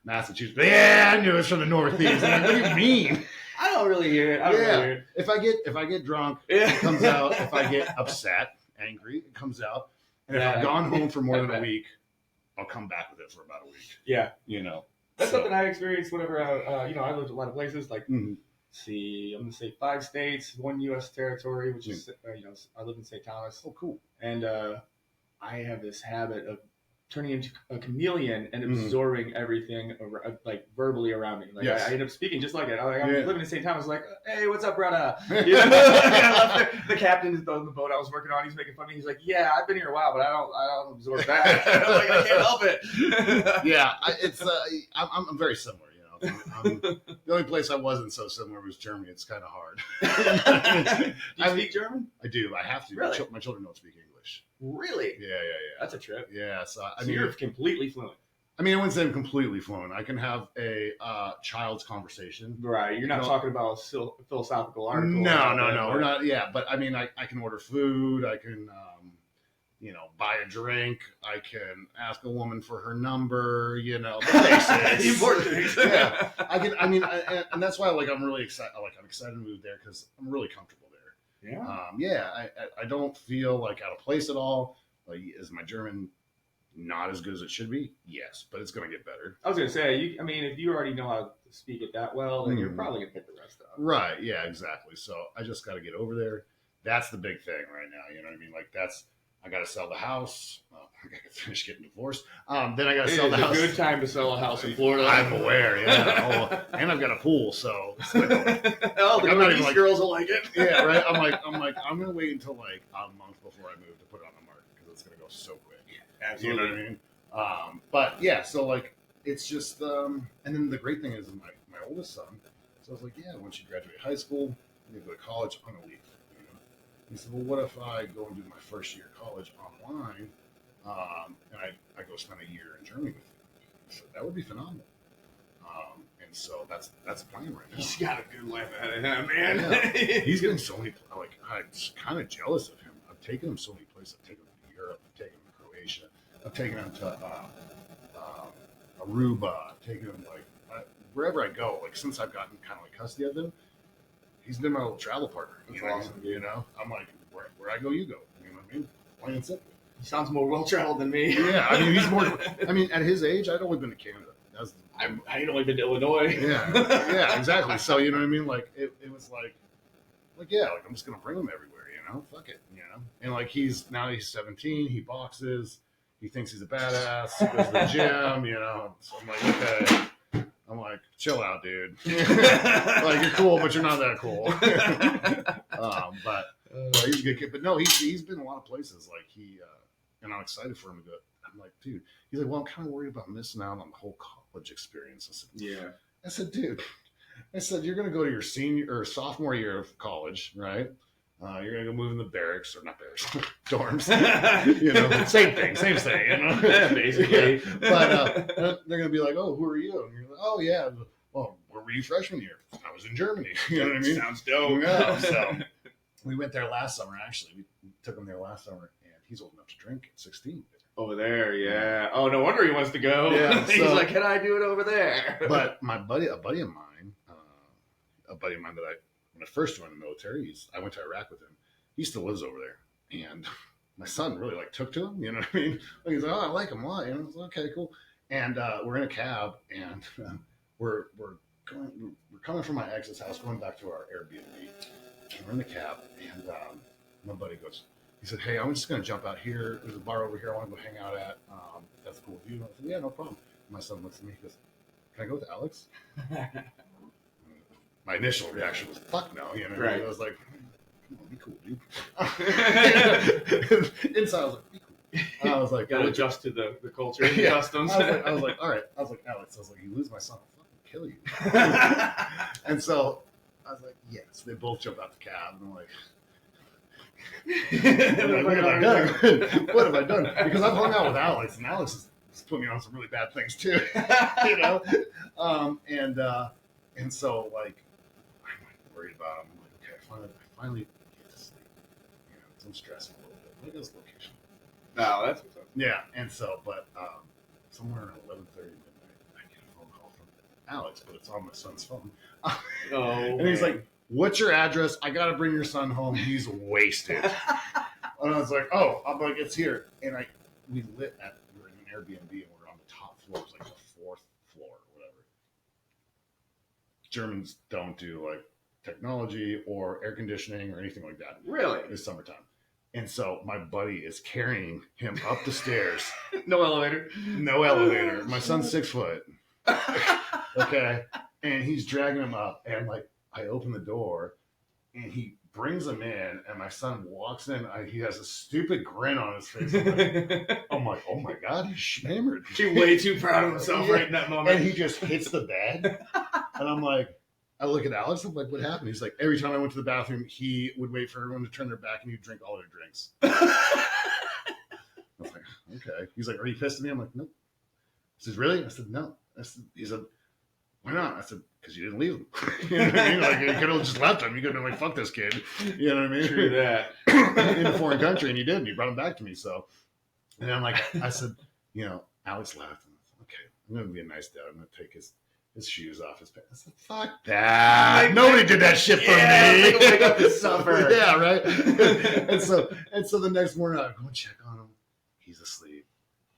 Massachusetts. Yeah, I knew it's from the Northeast. I'm like, what do you mean? I don't really hear it. I don't really hear it. If I get drunk, it comes out. If I get upset, angry, it comes out. And if I've gone home for more than a week, I'll come back with it for about a week. Yeah, you know. That's something I experienced whenever I lived a lot of places. Like, I'm gonna say 5 states, 1 U.S. territory, which is I live in St. Thomas. Oh, cool. And I have this habit of turning into a chameleon and absorbing everything like verbally around me. Like I end up speaking just like it. I'm living in St. Thomas, like, hey, what's up, brother? You know? The captain on the boat I was working on, he's making fun of me. He's like, yeah, I've been here a while, but I don't absorb that. Like, I can't help it. Yeah, I'm very similar. You know, the only place I wasn't so similar was Germany. It's kind of hard. Do you speak German? I do. I have to. Really? My children don't speak English. Really? Yeah. That's a trip. Yeah, so you're completely fluent. I mean, I wouldn't say I'm completely fluent. I can have a child's conversation. Right. You're not talking about a philosophical article. No. We're not. Yeah, but I mean, I can order food. I can, buy a drink. I can ask a woman for her number. You know, the basics. The important things. Yeah. I can. I mean, and that's why I'm really excited. I'm excited to move there because I'm really comfortable there. Yeah. I don't feel like out of place at all. Like, is my German not as good as it should be? Yes, but it's going to get better. I was going to say, if you already know how to speak it that well, then you're probably going to pick the rest up. Right. Yeah, exactly. So I just got to get over there. That's the big thing right now. You know what I mean? Like, I got to sell the house. I got to finish getting divorced. Then I got to sell the house. It's a good time to sell a house in Florida. I'm aware, yeah. And I've got a pool, so. These girls will like it. Yeah, right. I'm going to wait until like a month before I move to put it on the market because it's going to go so quick. Yeah, absolutely. You know what I mean? But yeah, so like, it's just, and then the great thing is my oldest son. So I was like, yeah, once you graduate high school, you go to college, I'm going to leave. He said, well, what if I go and do my first year of college online, and I go spend a year in Germany with you? I said, that would be phenomenal. And so that's the plan right now. He's got a good life ahead of him, man. Yeah. He's been so many, like, I'm kind of jealous of him. I've taken him so many places. I've taken him to Europe. I've taken him to Croatia. I've taken him to Aruba. I've taken him, like, wherever I go, like, since I've gotten kind of like custody of him, he's been my little travel partner. That's awesome. You know, I'm like, where I go, you go. You know what I mean? Plain and simple. He sounds more well-traveled than me. Yeah, I mean, he's more. I mean, at his age, I'd only been to Canada. I'd only been to Illinois. Yeah, exactly. So you know what I mean? Like it was like yeah, like I'm just gonna bring him everywhere. You know, fuck it. You know, and like he's 17. He boxes. He thinks he's a badass. He goes to the gym. You know, so I'm like, okay. I'm like, chill out, dude. Like, you're cool, but you're not that cool. But he's a good kid. But no, he's been a lot of places. Like and I'm excited for him to go. I'm like, dude. He's like, well, I'm kind of worried about missing out on the whole college experience. I Yeah. said, dude, I said, you're going to go to your senior or sophomore year of college, right? You're going to go move in the barracks, or not barracks, dorms. Same thing, Yeah, basically. Yeah. But they're going to be like, oh, who are you? And you're like, oh, yeah. Well, where were you freshman year? I was in Germany. You know what I mean? Sounds dope. Yeah, so we went there last summer, actually. We took him there last summer, and he's old enough to drink at 16. Over there, yeah. Oh, no wonder he wants to go. Yeah, He's like, can I do it over there? But a buddy of mine that when I first joined the military, I went to Iraq with him. He still lives over there, and my son really took to him. You know what I mean? He's like, oh, I like him a lot. I was like, okay, cool. And we're in a cab, and we're coming from my ex's house, going back to our Airbnb. And we're in the cab, and my buddy goes, he said, hey, I'm just going to jump out here. There's a bar over here I want to go hang out at. That's cool with you. And I said, yeah, no problem. And my son looks at me, he goes, can I go with Alex? My initial reaction was, fuck no. Right. I was like, come on, be cool, dude. Inside, I was like, be cool. I was like, gotta adjust to the culture and the customs. I was like, all right. I was like, Alex, you lose my son, I'll fucking kill you. And so I was like, yes. They both jumped out the cab, and I'm like, what have I done? What have I done? Because I've hung out with Alex, and Alex has put me on some really bad things too, and so I'm worried about him. I'm like, okay, I finally get to sleep. I'm stressing a little bit. Look at this location. No, that's what's up. Yeah, and so, but somewhere around 11:30 midnight, I get a phone call from Alex, but it's on my son's phone. Oh, and he's like, what's your address? I got to bring your son home. He's wasted. And I was like, oh, I'm like, it's here. And we were in an Airbnb, and we're on the top floor. It was like the fourth floor or whatever. Germans don't do technology or air conditioning or anything like that. Really? It's summertime. And so my buddy is carrying him up the stairs. No elevator. No elevator. My son's 6 foot. Okay. And he's dragging him up, and I open the door, and he brings him in, and my son walks in. He has a stupid grin on his face. I'm like, oh my God, he's hammered. He's way too proud of himself right in that moment. And he just hits the bed. And I'm like, I look at Alex, I'm like, what happened? He's like, every time I went to the bathroom, he would wait for everyone to turn their back, and he'd drink all their drinks. I was like, okay. He's like, are you pissed at me? I'm like, nope. He says, really? I said, no. He said, why not? I said, because you didn't leave him. You know what I mean? You could have just left him. You could have been like, fuck this kid. You know what I mean? True that. In a foreign country, and you didn't. You brought him back to me. So, and I'm like, I said, Alex laughed. And I said, okay, I'm going to be a nice dad. I'm going to take his shoes off his pants. I said, fuck that. Nobody did that shit for me. Wake up and suffer. Yeah, right? and so the next morning, I go and check on him. He's asleep.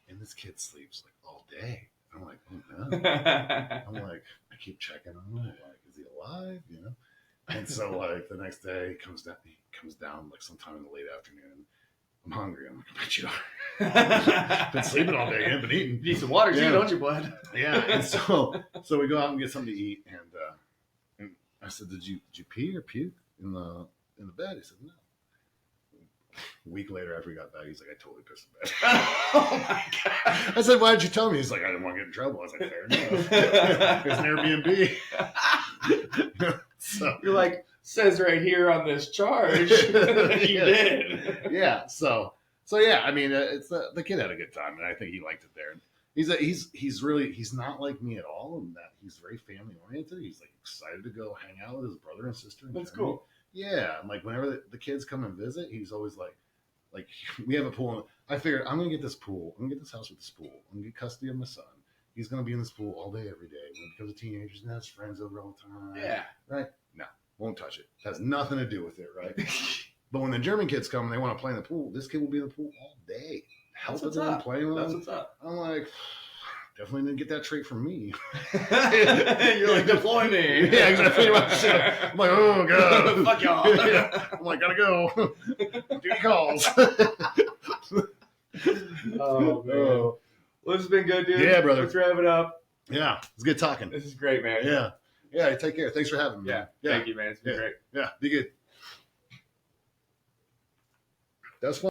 And this kid sleeps all day. I'm like, oh no. I'm like, I keep checking on him. Is he alive? And so the next day he comes down sometime in the late afternoon. I'm hungry. I'm like, I bet you are. Been sleeping all day. You haven't been eating. You need some water too, don't you, bud? Yeah. And so we go out and get something to eat. And I said, did you pee or puke in the bed? He said, no. A week later, after we got back, he's like, I totally pissed the bed. Oh my God. I said, why did you tell me? He's like, I didn't want to get in trouble. I was like, fair enough. It's an Airbnb. So, you're like, says right here on this charge. You did. Yeah. So yeah, I mean, it's the kid had a good time, and I think he liked it there. He's not like me at all, in that he's very family oriented. He's excited to go hang out with his brother and sister. That's cool. Yeah, and whenever the kids come and visit, he's always like we have a pool. I figured I'm gonna get this pool. I'm gonna get this house with this pool. I'm gonna get custody of my son. He's gonna be in this pool all day, every day. When he becomes a teenager, he's gonna have his friends over all the time. Yeah. Right? No, won't touch it. It has nothing to do with it, right? But when the German kids come and they want to play in the pool, this kid will be in the pool all day. Helping them, playing with them. That's what's up. I'm like, definitely didn't get that trait from me. You're like, deploy me. Yeah, exactly. I'm like, oh God. Fuck y'all. Yeah. I'm like, gotta go. Duty calls. Oh, man. Well, this has been good, dude. Yeah, brother. Let's wrap it up. Yeah, it's good talking. This is great, man. Yeah. Yeah, take care. Thanks for having me. Yeah. Thank you, man. It's been great. Yeah, be good. That's fun.